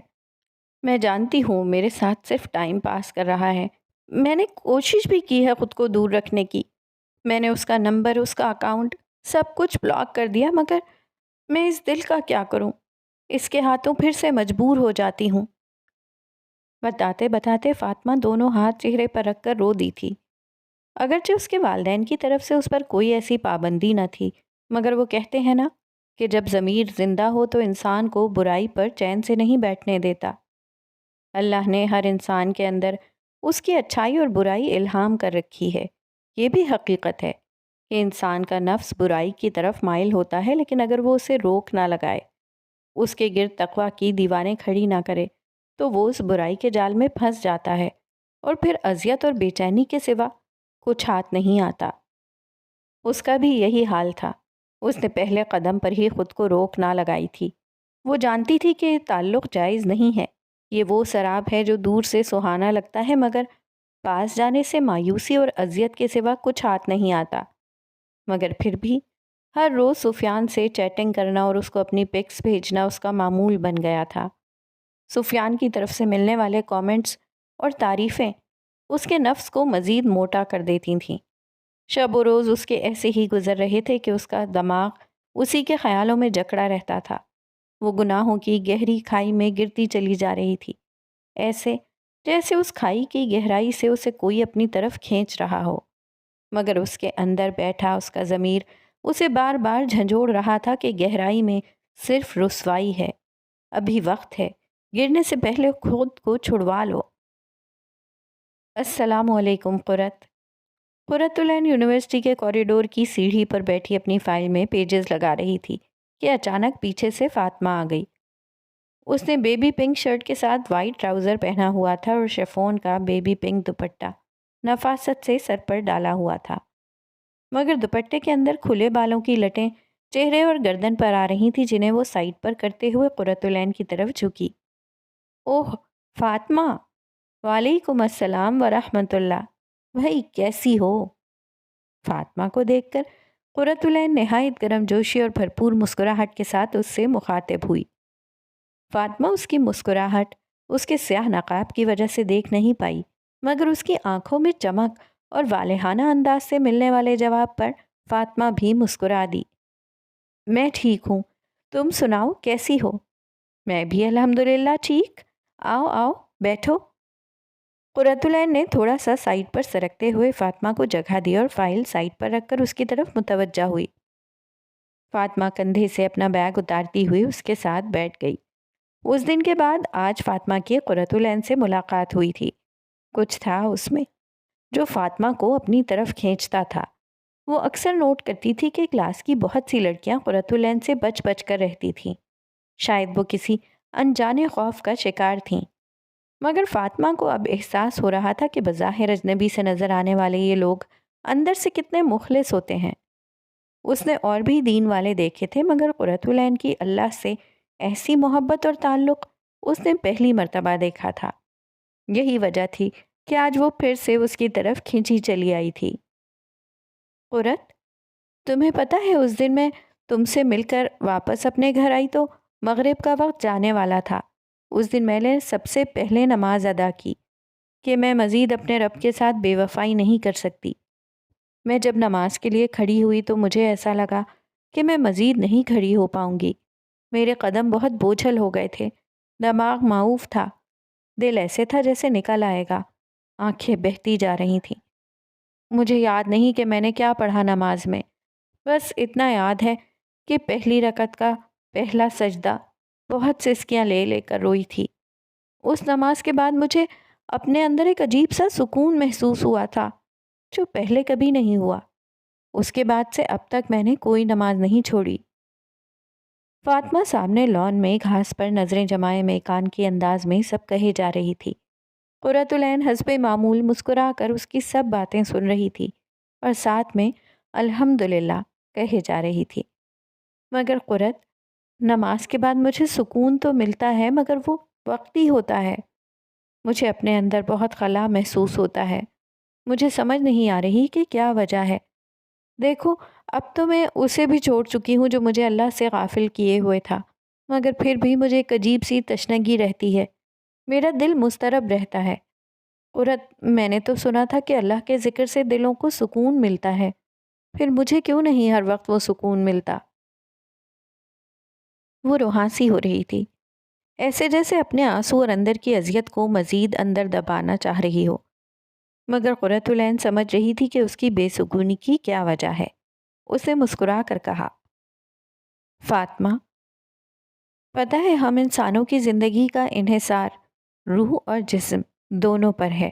میں جانتی ہوں میرے ساتھ صرف ٹائم پاس کر رہا ہے۔ میں نے کوشش بھی کی ہے خود کو دور رکھنے کی۔ میں نے اس کا نمبر، اس کا اکاؤنٹ، سب کچھ بلاک کر دیا، مگر میں اس دل کا کیا کروں؟ اس کے ہاتھوں پھر سے مجبور ہو جاتی ہوں۔ بتاتے بتاتے فاطمہ دونوں ہاتھ چہرے پر رکھ کر رو دی تھی۔ اگرچہ اس کے والدین کی طرف سے اس پر کوئی ایسی پابندی نہ تھی، مگر وہ کہتے ہیں نا کہ جب ضمیر زندہ ہو تو انسان کو برائی پر چین سے نہیں بیٹھنے دیتا۔ اللہ نے ہر انسان کے اندر اس کی اچھائی اور برائی الہام کر رکھی ہے۔ یہ بھی حقیقت ہے کہ انسان کا نفس برائی کی طرف مائل ہوتا ہے، لیکن اگر وہ اسے روک نہ لگائے، اس کے گرد تقویٰ کی دیواریں کھڑی نہ کرے، تو وہ اس برائی کے جال میں پھنس جاتا ہے اور پھر اذیت اور بے چینی کے سوا کچھ ہاتھ نہیں آتا۔ اس کا بھی یہی حال تھا۔ اس نے پہلے قدم پر ہی خود کو روک نہ لگائی تھی۔ وہ جانتی تھی کہ تعلق جائز نہیں ہے۔ یہ وہ سراب ہے جو دور سے سہانا لگتا ہے، مگر پاس جانے سے مایوسی اور اذیت کے سوا کچھ ہاتھ نہیں آتا۔ مگر پھر بھی ہر روز سفیان سے چیٹنگ کرنا اور اس کو اپنی پکس بھیجنا اس کا معمول بن گیا تھا۔ سفیان کی طرف سے ملنے والے کامنٹس اور تعریفیں اس کے نفس کو مزید موٹا کر دیتی تھیں۔ شب و روز اس کے ایسے ہی گزر رہے تھے کہ اس کا دماغ اسی کے خیالوں میں جکڑا رہتا تھا۔ وہ گناہوں کی گہری کھائی میں گرتی چلی جا رہی تھی، ایسے جیسے اس کھائی کی گہرائی سے اسے کوئی اپنی طرف کھینچ رہا ہو، مگر اس کے اندر بیٹھا اس کا ضمیر اسے بار بار جھنجھوڑ رہا تھا کہ گہرائی میں صرف رسوائی ہے، ابھی وقت ہے، گرنے سے پہلے خود کو چھڑوا لو۔ السلام علیکم قرت۔ قرۃ العین یونیورسٹی کے کوریڈور کی سیڑھی پر بیٹھی اپنی فائل میں پیجز لگا رہی تھی کہ اچانک پیچھے سے فاطمہ آ گئی۔ اس نے بیبی پنک شرٹ کے ساتھ وائٹ ٹراؤزر پہنا ہوا تھا اور شیفون کا بیبی پنک دوپٹہ نفاست سے سر پر ڈالا ہوا تھا، مگر دوپٹے کے اندر کھلے بالوں کی لٹیں چہرے اور گردن پر آ رہی تھی، جنہیں وہ سائڈ پر کرتے ہوئے قرۃ العین کی طرف جھکی۔ اوہ فاطمہ! وعلیکم السلام ورحمۃ اللہ۔ بھائی کیسی ہو؟ فاطمہ کو دیکھ کر قرۃ العین نہایت گرم جوشی اور بھرپور مسکراہٹ کے ساتھ اس سے مخاطب ہوئی۔ فاطمہ اس کی مسکراہٹ اس کے سیاہ نقاب کی وجہ سے دیکھ نہیں پائی، مگر اس کی آنکھوں میں چمک اور والہانہ انداز سے ملنے والے جواب پر فاطمہ بھی مسکرا دی۔ میں ٹھیک ہوں، تم سناؤ کیسی ہو؟ میں بھی الحمدللہ ٹھیک۔ آؤ آؤ بیٹھو۔ قرۃ العین نے تھوڑا سا سائڈ پر سرکتے ہوئے فاطمہ کو جگہ دی اور فائل سائڈ پر رکھ کر اس کی طرف متوجہ ہوئی۔ فاطمہ کندھے سے اپنا بیگ اتارتی ہوئی اس کے ساتھ بیٹھ گئی۔ اس دن کے بعد آج فاطمہ کی قرۃ العین سے ملاقات ہوئی تھی۔ کچھ تھا اس میں جو فاطمہ کو اپنی طرف کھینچتا تھا۔ وہ اکثر نوٹ کرتی تھی کہ کلاس کی بہت سی لڑکیاں قرۃ العین سے بچ بچ کر رہتی تھیں، شاید وہ کسی انجانے خوف کا شکار تھیں، مگر فاطمہ کو اب احساس ہو رہا تھا کہ بظاہر اجنبی سے نظر آنے والے یہ لوگ اندر سے کتنے مخلص ہوتے ہیں۔ اس نے اور بھی دین والے دیکھے تھے، مگر قرۃ العین کی اللہ سے ایسی محبت اور تعلق اس نے پہلی مرتبہ دیکھا تھا۔ یہی وجہ تھی کہ آج وہ پھر سے اس کی طرف کھینچی چلی آئی تھی۔ قرۃ، تمہیں پتہ ہے اس دن میں تم سے مل کر واپس اپنے گھر آئی تو مغرب کا وقت جانے والا تھا۔ اس دن میں نے سب سے پہلے نماز ادا کی کہ میں مزید اپنے رب کے ساتھ بے وفائی نہیں کر سکتی۔ میں جب نماز کے لیے کھڑی ہوئی تو مجھے ایسا لگا کہ میں مزید نہیں کھڑی ہو پاؤں گی۔ میرے قدم بہت بوجھل ہو گئے تھے، دماغ معوف تھا، دل ایسے تھا جیسے نکل آئے گا، آنکھیں بہتی جا رہی تھیں۔ مجھے یاد نہیں کہ میں نے کیا پڑھا نماز میں، بس اتنا یاد ہے کہ پہلی رکعت کا پہلا سجدہ بہت سسکیاں لے لے کر روئی تھی۔ اس نماز کے بعد مجھے اپنے اندر ایک عجیب سا سکون محسوس ہوا تھا جو پہلے کبھی نہیں ہوا۔ اس کے بعد سے اب تک میں نے کوئی نماز نہیں چھوڑی۔ فاطمہ سامنے لان میں گھاس پر نظریں جمائے میکان کے انداز میں سب کہے جا رہی تھی۔ قرۃ العین حسب معمول مسکرا کر اس کی سب باتیں سن رہی تھی اور ساتھ میں الحمدللہ کہے جا رہی تھی۔ مگر قرۃ، نماز کے بعد مجھے سکون تو ملتا ہے، مگر وہ وقتی ہوتا ہے۔ مجھے اپنے اندر بہت خلا محسوس ہوتا ہے۔ مجھے سمجھ نہیں آ رہی کہ کیا وجہ ہے۔ دیکھو اب تو میں اسے بھی چھوڑ چکی ہوں جو مجھے اللہ سے غافل کیے ہوئے تھا، مگر پھر بھی مجھے ایک عجیب سی تشنگی رہتی ہے، میرا دل مضطرب رہتا ہے۔ قرۃ، میں نے تو سنا تھا کہ اللہ کے ذکر سے دلوں کو سکون ملتا ہے، پھر مجھے کیوں نہیں ہر وقت وہ سکون ملتا؟ وہ روحانسی ہو رہی تھی، ایسے جیسے اپنے آنسو اور اندر کی اذیت کو مزید اندر دبانا چاہ رہی ہو، مگر قرۃ العین سمجھ رہی تھی کہ اس کی بے سکونی کی کیا وجہ ہے۔ اس نے مسکرا کر کہا، فاطمہ، پتہ ہے ہم انسانوں کی زندگی کا انحصار روح اور جسم دونوں پر ہے۔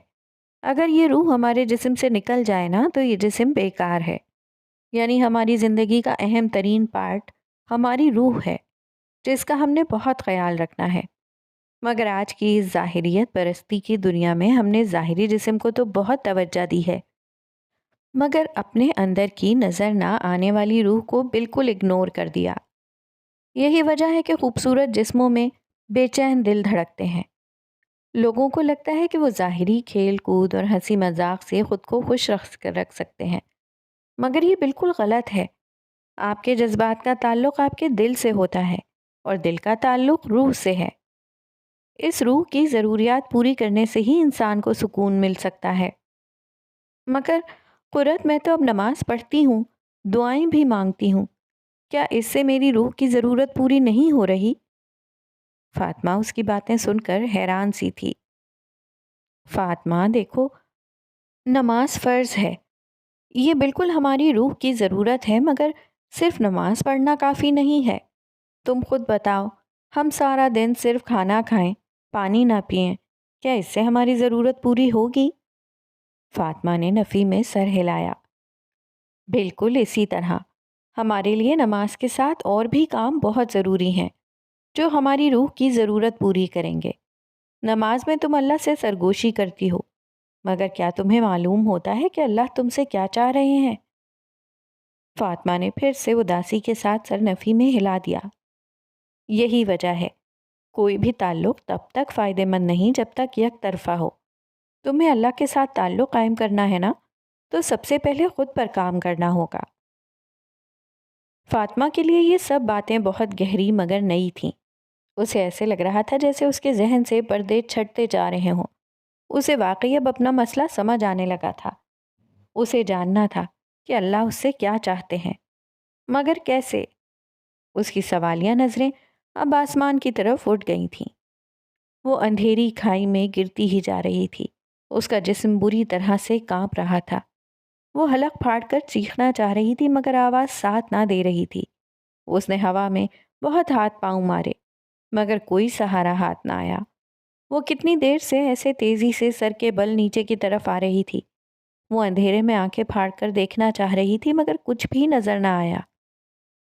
اگر یہ روح ہمارے جسم سے نکل جائے نا تو یہ جسم بیکار ہے، یعنی ہماری زندگی کا اہم ترین پارٹ ہماری روح ہے، جس کا ہم نے بہت خیال رکھنا ہے۔ مگر آج کی اس ظاہریت پرستی کی دنیا میں ہم نے ظاہری جسم کو تو بہت توجہ دی ہے، مگر اپنے اندر کی نظر نہ آنے والی روح کو بالکل اگنور کر دیا۔ یہی وجہ ہے کہ خوبصورت جسموں میں بے چین دل دھڑکتے ہیں۔ لوگوں کو لگتا ہے کہ وہ ظاہری کھیل کود اور ہنسی مذاق سے خود کو خوش رکھ سکتے ہیں، مگر یہ بالکل غلط ہے۔ آپ کے جذبات کا تعلق آپ کے دل سے ہوتا ہے اور دل کا تعلق روح سے ہے۔ اس روح کی ضروریات پوری کرنے سے ہی انسان کو سکون مل سکتا ہے۔ مگر قرۃ، میں تو اب نماز پڑھتی ہوں، دعائیں بھی مانگتی ہوں، کیا اس سے میری روح کی ضرورت پوری نہیں ہو رہی؟ فاطمہ اس کی باتیں سن کر حیران سی تھی۔ فاطمہ دیکھو، نماز فرض ہے، یہ بالکل ہماری روح کی ضرورت ہے، مگر صرف نماز پڑھنا کافی نہیں ہے۔ تم خود بتاؤ، ہم سارا دن صرف کھانا کھائیں پانی نہ پئیں، کیا اس سے ہماری ضرورت پوری ہوگی؟ فاطمہ نے نفی میں سر ہلایا۔ بالکل اسی طرح ہمارے لیے نماز کے ساتھ اور بھی کام بہت ضروری ہیں جو ہماری روح کی ضرورت پوری کریں گے۔ نماز میں تم اللہ سے سرگوشی کرتی ہو، مگر کیا تمہیں معلوم ہوتا ہے کہ اللہ تم سے کیا چاہ رہے ہیں؟ فاطمہ نے پھر سے اداسی کے ساتھ سر نفی میں ہلا دیا۔ یہی وجہ ہے کوئی بھی تعلق تب تک فائدہ مند نہیں جب تک یک طرفہ ہو۔ تمہیں اللہ کے ساتھ تعلق قائم کرنا ہے نا، تو سب سے پہلے خود پر کام کرنا ہوگا۔ فاطمہ کے لیے یہ سب باتیں بہت گہری مگر نئی تھیں۔ اسے ایسے لگ رہا تھا جیسے اس کے ذہن سے پردے چھٹتے جا رہے ہوں۔ اسے واقعی اب اپنا مسئلہ سمجھ آنے لگا تھا۔ اسے جاننا تھا کہ اللہ اس سے کیا چاہتے ہیں، مگر کیسے؟ اس کی سوالیہ نظریں اب آسمان کی طرف اٹھ گئی تھیں۔ وہ اندھیری کھائی میں گرتی ہی جا رہی تھی۔ اس کا جسم بری طرح سے کانپ رہا تھا۔ وہ حلق پھاڑ کر چیخنا چاہ رہی تھی مگر آواز ساتھ نہ دے رہی تھی۔ اس نے ہوا میں بہت ہاتھ پاؤں مارے مگر کوئی سہارا ہاتھ نہ آیا۔ وہ کتنی دیر سے ایسے تیزی سے سر کے بل نیچے کی طرف آ رہی تھی۔ وہ اندھیرے میں آنکھیں پھاڑ کر دیکھنا چاہ رہی تھی مگر کچھ بھی نظر نہ آیا۔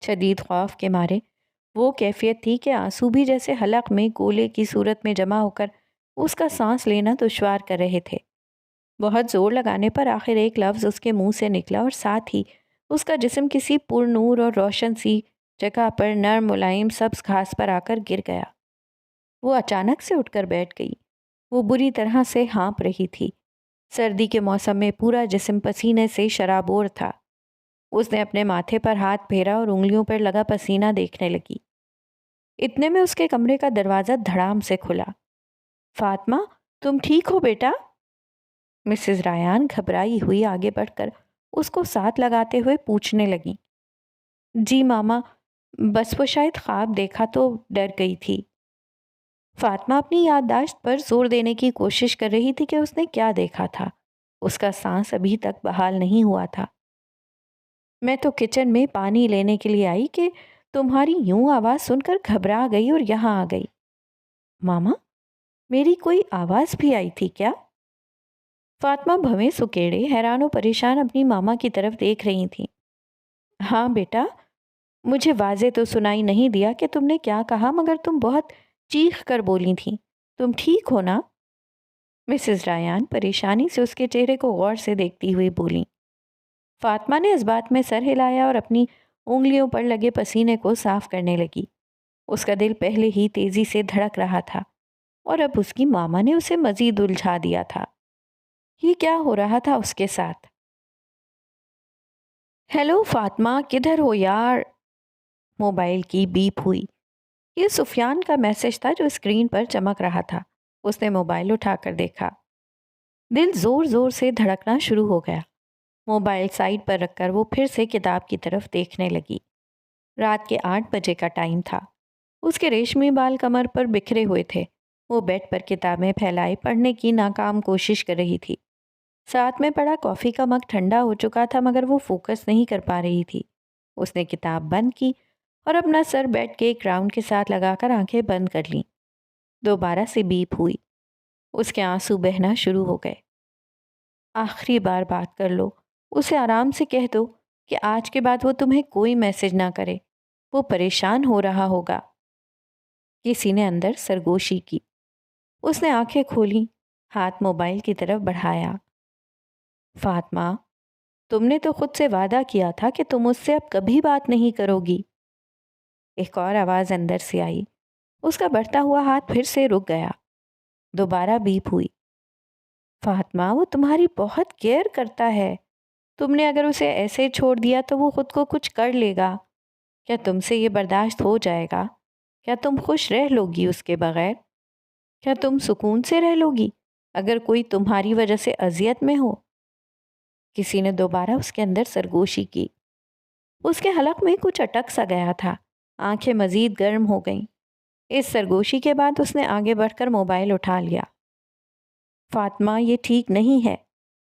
شدید خوف کے مارے وہ کیفیت تھی کہ آنسو بھی جیسے حلق میں گولے کی صورت میں جمع ہو کر اس کا سانس لینا دشوار کر رہے تھے۔ بہت زور لگانے پر آخر ایک لفظ اس کے منہ سے نکلا اور ساتھ ہی اس کا جسم کسی پر نور اور روشن سی جگہ پر نرم ملائم سبز گھاس پر آ کر گر گیا۔ وہ اچانک سے اٹھ کر بیٹھ گئی۔ وہ بری طرح سے ہانپ رہی تھی۔ سردی کے موسم میں پورا جسم پسینے سے شرابور تھا۔ اس نے اپنے ماتھے پر ہاتھ پھیرا اور انگلیوں پر لگا پسینہ دیکھنے لگی۔ اتنے میں اس کے کمرے کا دروازہ دھڑام سے کھلا۔ فاطمہ، تم ٹھیک ہو بیٹا؟ مسز ریان گھبرائی ہوئی آگے بڑھ کر اس کو ساتھ لگاتے ہوئے پوچھنے لگیں۔ جی ماما، بس وہ شاید خواب دیکھا تو ڈر گئی تھی۔ فاطمہ اپنی یادداشت پر زور دینے کی کوشش کر رہی تھی کہ اس نے کیا دیکھا تھا۔ اس کا سانس ابھی تک بحال نہیں ہوا تھا۔ میں تو کچن میں پانی لینے کے لیے آئی کہ تمہاری یوں آواز سن کر گھبرا گئی اور یہاں آ گئی۔ ماما، میری کوئی آواز بھی آئی تھی کیا؟ فاطمہ بھویں سکیڑے حیران و پریشان اپنی ماما کی طرف دیکھ رہی تھیں۔ ہاں بیٹا، مجھے واضح تو سنائی نہیں دیا کہ تم نے کیا کہا مگر تم بہت چیخ کر بولی تھیں۔ تم ٹھیک ہو نا؟ مسز ریان پریشانی سے اس کے چہرے کو غور سے دیکھتی ہوئی بولیں۔ فاطمہ نے اس بات میں سر ہلایا اور اپنی انگلیوں پر لگے پسینے کو صاف کرنے لگی۔ اس کا دل پہلے ہی تیزی سے دھڑک رہا تھا اور اب اس کی ماما نے اسے مزید الجھا دیا تھا۔ یہ کیا ہو رہا تھا اس کے ساتھ؟ ہیلو فاطمہ، کدھر ہو یار؟ موبائل کی بیپ ہوئی۔ یہ سفیان کا میسج تھا جو اسکرین پر چمک رہا تھا۔ اس نے موبائل اٹھا کر دیکھا۔ دل زور زور سے دھڑکنا شروع ہو گیا۔ موبائل سائڈ پر رکھ کر وہ پھر سے کتاب کی طرف دیکھنے لگی۔ رات کے 8 بجے کا ٹائم تھا۔ اس کے ریشمی بال کمر پر بکھرے ہوئے تھے۔ وہ بیڈ پر کتابیں پھیلائے پڑھنے کی ناکام کوشش کر رہی تھی۔ ساتھ میں پڑا کافی کا مگ ٹھنڈا ہو چکا تھا مگر وہ فوکس نہیں کر پا رہی تھی۔ اس نے کتاب بند کی اور اپنا سر بیڈ کے ایک راؤنڈ کے ساتھ لگا کر آنکھیں بند کر لیں۔ دوبارہ سے بیپ ہوئی۔ اس کے آنسو بہنا شروع ہو گئے۔ آخری بار بات کر لو، اسے آرام سے کہہ دو کہ آج کے بعد وہ تمہیں کوئی میسج نہ کرے، وہ پریشان ہو رہا ہوگا۔ کسی نے اندر سرگوشی کی۔ اس نے آنکھیں کھولیں، ہاتھ موبائل کی طرف بڑھایا۔ فاطمہ، تم نے تو خود سے وعدہ کیا تھا کہ تم اس سے اب کبھی بات نہیں کرو گی۔ ایک اور آواز اندر سے آئی۔ اس کا بڑھتا ہوا ہاتھ پھر سے رک گیا۔ دوبارہ بیپ ہوئی۔ فاطمہ، وہ تمہاری بہت کیئر کرتا ہے۔ تم نے اگر اسے ایسے چھوڑ دیا تو وہ خود کو کچھ کر لے گا۔ کیا تم سے یہ برداشت ہو جائے گا؟ کیا تم خوش رہ لو گی اس کے بغیر؟ کیا تم سکون سے رہ لو گی اگر کوئی تمہاری وجہ سے اذیت میں ہو؟ کسی نے دوبارہ اس کے اندر سرگوشی کی۔ اس کے حلق میں کچھ اٹک سا گیا تھا۔ آنکھیں مزید گرم ہو گئیں۔ اس سرگوشی کے بعد اس نے آگے بڑھ کر موبائل اٹھا لیا۔ فاطمہ، یہ ٹھیک نہیں ہے،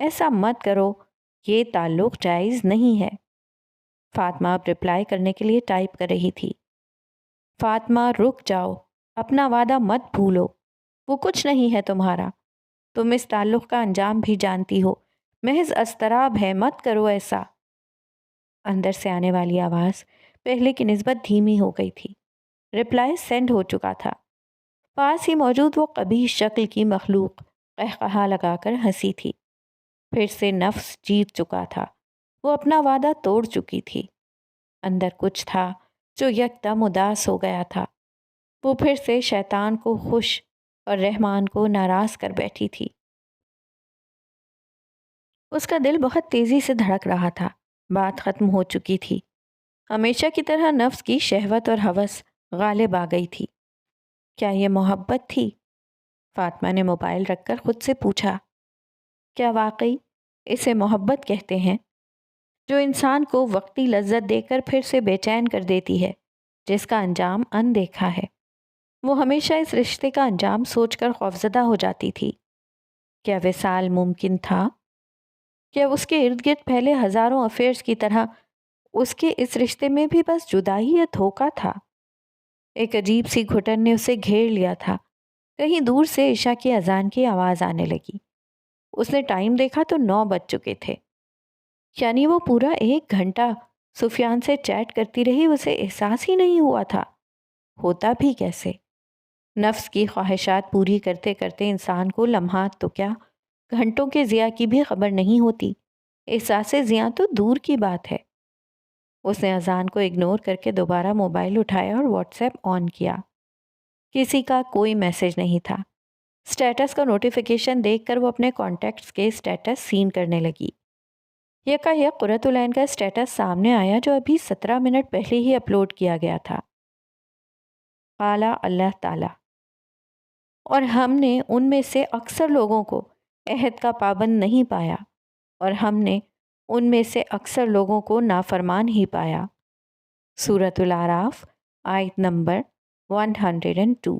ایسا مت کرو، یہ تعلق جائز نہیں ہے۔ فاطمہ اب رپلائی کرنے کے لیے ٹائپ کر رہی تھی۔ فاطمہ، رک جاؤ، اپنا وعدہ مت بھولو۔ وہ کچھ نہیں ہے تمہارا، تم اس تعلق کا انجام بھی جانتی ہو، محض اضطراب ہے، مت کرو ایسا۔ اندر سے آنے والی آواز پہلے کی نسبت دھیمی ہو گئی تھی۔ رپلائی سینڈ ہو چکا تھا۔ پاس ہی موجود وہ قبیح شکل کی مخلوق قہقہا لگا کر ہنسی تھی۔ پھر سے نفس جیت چکا تھا، وہ اپنا وعدہ توڑ چکی تھی۔ اندر کچھ تھا جو یکدم اداس ہو گیا تھا۔ وہ پھر سے شیطان کو خوش اور رحمان کو ناراض کر بیٹھی تھی۔ اس کا دل بہت تیزی سے دھڑک رہا تھا۔ بات ختم ہو چکی تھی۔ ہمیشہ کی طرح نفس کی شہوت اور ہوس غالب آ گئی تھی۔ کیا یہ محبت تھی؟ فاطمہ نے موبائل رکھ کر خود سے پوچھا۔ کیا واقعی اسے محبت کہتے ہیں، جو انسان کو وقتی لذت دے کر پھر سے بے چین کر دیتی ہے، جس کا انجام اندیکھا ہے؟ وہ ہمیشہ اس رشتے کا انجام سوچ کر خوفزدہ ہو جاتی تھی۔ کیا وصال ممکن تھا؟ کیا اس کے ارد گرد پھیلے ہزاروں افیئرز کی طرح اس کے اس رشتے میں بھی بس جدائی یا دھوکہ تھا؟ ایک عجیب سی گھٹن نے اسے گھیر لیا تھا۔ کہیں دور سے عشاء کی اذان کی آواز آنے لگی۔ اس نے ٹائم دیکھا تو 9 بج چکے تھے۔ یعنی وہ پورا 1 گھنٹہ سفیان سے چیٹ کرتی رہی، اسے احساس ہی نہیں ہوا تھا۔ ہوتا بھی کیسے؟ نفس کی خواہشات پوری کرتے کرتے انسان کو لمحات تو کیا گھنٹوں کے ضیاء کی بھی خبر نہیں ہوتی۔ احساس ضیاء تو دور کی بات ہے۔ اس نے اذان کو اگنور کر کے دوبارہ موبائل اٹھایا اور واٹس ایپ آن کیا۔ کسی کا کوئی میسج نہیں تھا۔ سٹیٹس کا نوٹیفیکیشن دیکھ کر وہ اپنے کانٹیکٹس کے سٹیٹس سین کرنے لگی۔ یکایک قرۃ العین کا سٹیٹس سامنے آیا جو ابھی 17 منٹ پہلے ہی اپلوڈ کیا گیا تھا۔ قال اللہ تعالی، اور ہم نے ان میں سے اکثر لوگوں کو عہد کا پابند نہیں پایا، اور ہم نے ان میں سے اکثر لوگوں کو نافرمان ہی پایا۔ سورۃ الاعراف آیت نمبر 102۔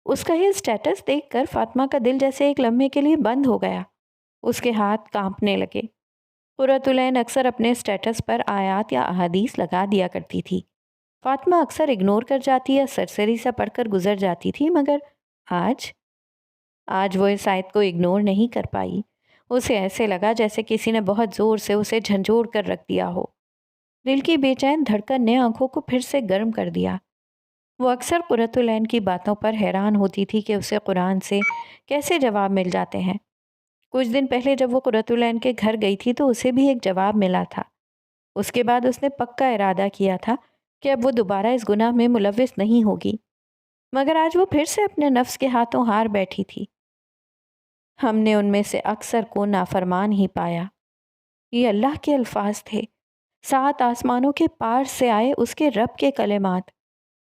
اس کا یہ سٹیٹس دیکھ کر فاطمہ کا دل جیسے ایک لمحے کے لیے بند ہو گیا۔ اس کے ہاتھ کانپنے لگے۔ قرۃ العین اکثر اپنے سٹیٹس پر آیات یا احادیث لگا دیا کرتی تھی۔ فاطمہ اکثر اگنور کر جاتی یا سرسری سا پڑھ کر گزر جاتی تھی، مگر آج وہ اس آیت کو اگنور نہیں کر پائی۔ اسے ایسے لگا جیسے کسی نے بہت زور سے اسے جھنجھوڑ کر رکھ دیا ہو۔ دل کی بے چین دھڑکن نے آنکھوں کو پھر سے گرم کر دیا۔ وہ اکثر قرۃ العین کی باتوں پر حیران ہوتی تھی کہ اسے قرآن سے کیسے جواب مل جاتے ہیں۔ کچھ دن پہلے جب وہ قرۃ العین کے گھر گئی تھی تو اسے بھی ایک جواب ملا تھا۔ اس کے بعد اس نے پکا ارادہ کیا تھا کہ اب وہ دوبارہ اس گناہ میں ملوث نہیں ہوگی، مگر آج وہ پھر سے اپنے نفس کے ہاتھوں ہار بیٹھی تھی۔ ہم نے ان میں سے اکثر کو نافرمان ہی پایا۔ یہ اللہ کے الفاظ تھے، 7 آسمانوں کے پار سے آئے اس کے رب کے کلمات۔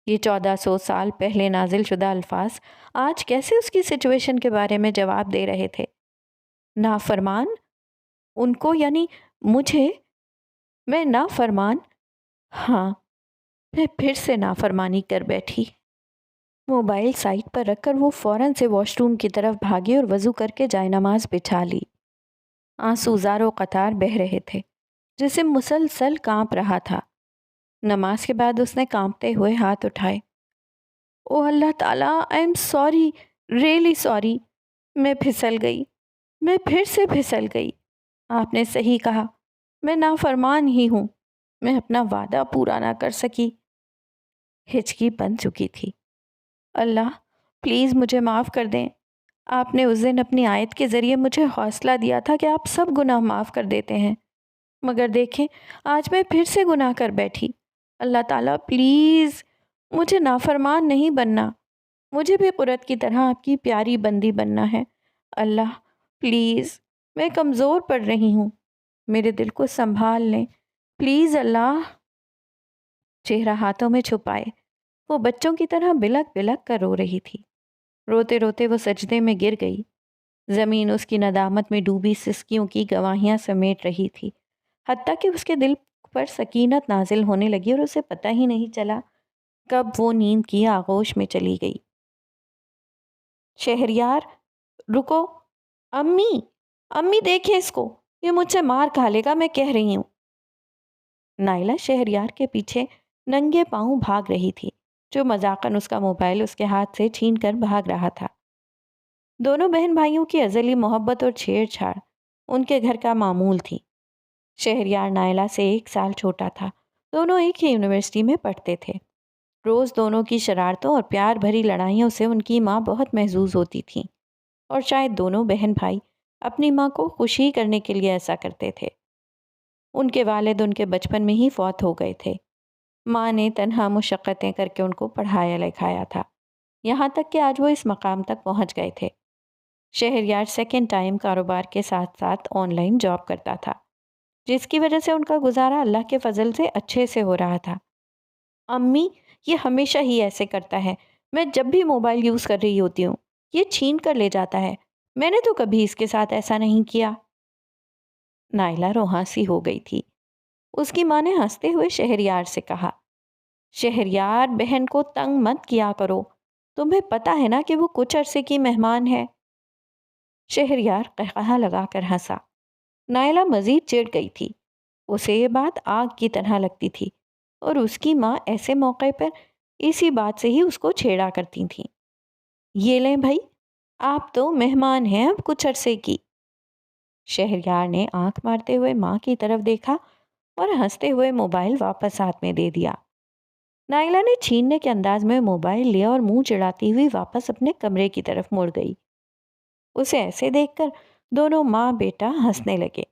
یہ 1400 سال پہلے نازل شدہ الفاظ آج کیسے اس کی سچویشن کے بارے میں جواب دے رہے تھے؟ نافرمان؟ ان کو یعنی مجھے؟ میں نافرمان؟ ہاں، میں پھر سے نافرمانی کر بیٹھی۔ موبائل سائٹ پر رکھ کر وہ فوراً سے واش روم کی طرف بھاگی اور وضو کر کے جائے نماز بچھا لی۔ آنسو زار و قطار بہہ رہے تھے، جسم مسلسل کانپ رہا تھا۔ نماز کے بعد اس نے کانپتے ہوئے ہاتھ اٹھائے۔ او اللہ تعالیٰ، I am sorry, really sorry. میں پھسل گئی، میں پھر سے پھسل گئی۔ آپ نے صحیح کہا، میں نافرمان ہی ہوں۔ میں اپنا وعدہ پورا نہ کر سکی۔ ہچکی بن چکی تھی۔ اللہ پلیز مجھے معاف کر دیں۔ آپ نے اس دن اپنی آیت کے ذریعے مجھے حوصلہ دیا تھا کہ آپ سب گناہ معاف کر دیتے ہیں، مگر دیکھیں آج میں پھر سے گناہ کر بیٹھی۔ اللہ تعالیٰ پلیز مجھے نافرمان نہیں بننا، مجھے بھی قرۃ کی طرح آپ کی پیاری بندی بننا ہے۔ اللہ پلیز، میں کمزور پڑ رہی ہوں، میرے دل کو سنبھال لیں پلیز اللہ۔ چہرہ ہاتھوں میں چھپائے وہ بچوں کی طرح بلک بلک کر رو رہی تھی۔ روتے روتے وہ سجدے میں گر گئی۔ زمین اس کی ندامت میں ڈوبی سسکیوں کی گواہیاں سمیٹ رہی تھی، حتیٰ کہ اس کے دل پر سکینت نازل ہونے لگی اور اسے پتہ ہی نہیں چلا کب وہ نیند کی آغوش میں چلی گئی۔ شہریار رکو، امی امی دیکھیں اس کو، یہ مجھ سے مار کھا لے گا، میں کہہ رہی ہوں۔ نائلہ شہریار کے پیچھے ننگے پاؤں بھاگ رہی تھی۔ جو مذاقن اس کا موبائل اس کے ہاتھ سے چھین کر بھاگ رہا تھا۔ دونوں بہن بھائیوں کی ازلی محبت اور چھیڑ چھاڑ ان کے گھر کا معمول تھی۔ شہریار نائلہ سے 1 سال چھوٹا تھا۔ دونوں ایک ہی یونیورسٹی میں پڑھتے تھے۔ روز دونوں کی شرارتوں اور پیار بھری لڑائیوں سے ان کی ماں بہت محظوظ ہوتی تھی، اور شاید دونوں بہن بھائی اپنی ماں کو خوشی کرنے کے لیے ایسا کرتے تھے۔ ان کے والد ان کے بچپن میں ہی فوت ہو گئے تھے۔ ماں نے تنہا مشقتیں کر کے ان کو پڑھایا لکھایا تھا، یہاں تک کہ آج وہ اس مقام تک پہنچ گئے تھے۔ شہریار سیکنڈ ٹائم کاروبار کے ساتھ ساتھ آن لائن جاب کرتا تھا، جس کی وجہ سے ان کا گزارا اللہ کے فضل سے اچھے سے ہو رہا تھا۔ امی، یہ ہمیشہ ہی ایسے کرتا ہے، میں جب بھی موبائل یوز کر رہی ہوتی ہوں یہ چھین کر لے جاتا ہے، میں نے تو کبھی اس کے ساتھ ایسا نہیں کیا۔ نائلہ روحاں سی ہو گئی تھی۔ اس کی ماں نے ہنستے ہوئے شہریار سے کہا، شہریار، بہن کو تنگ مت کیا کرو، تمہیں پتہ ہے نا کہ وہ کچھ عرصے کی مہمان ہے۔ شہریار قہقہا لگا کر ہنسا۔ نائلہ مزید چڑ گئی تھی۔ اسے یہ بات آگ کی طرح لگتی تھی، اور اس کی ماں ایسے موقع پر اسی بات سے ہی اس کو چھیڑا کرتی تھیں۔ یہ لیں بھائی، آپ تو مہمان ہیں اب کچھ عرصے کی۔ شہریار نے آنکھ مارتے ہوئے ماں کی طرف دیکھا اور ہنستے ہوئے موبائل واپس ہاتھ میں دے دیا۔ نائلہ نے چھیننے کے انداز میں موبائل لیا اور منہ چڑھاتی ہوئی واپس اپنے کمرے کی طرف مڑ گئی۔ اسے ایسے دیکھ کر دونوں ماں بیٹا ہنسنے لگے۔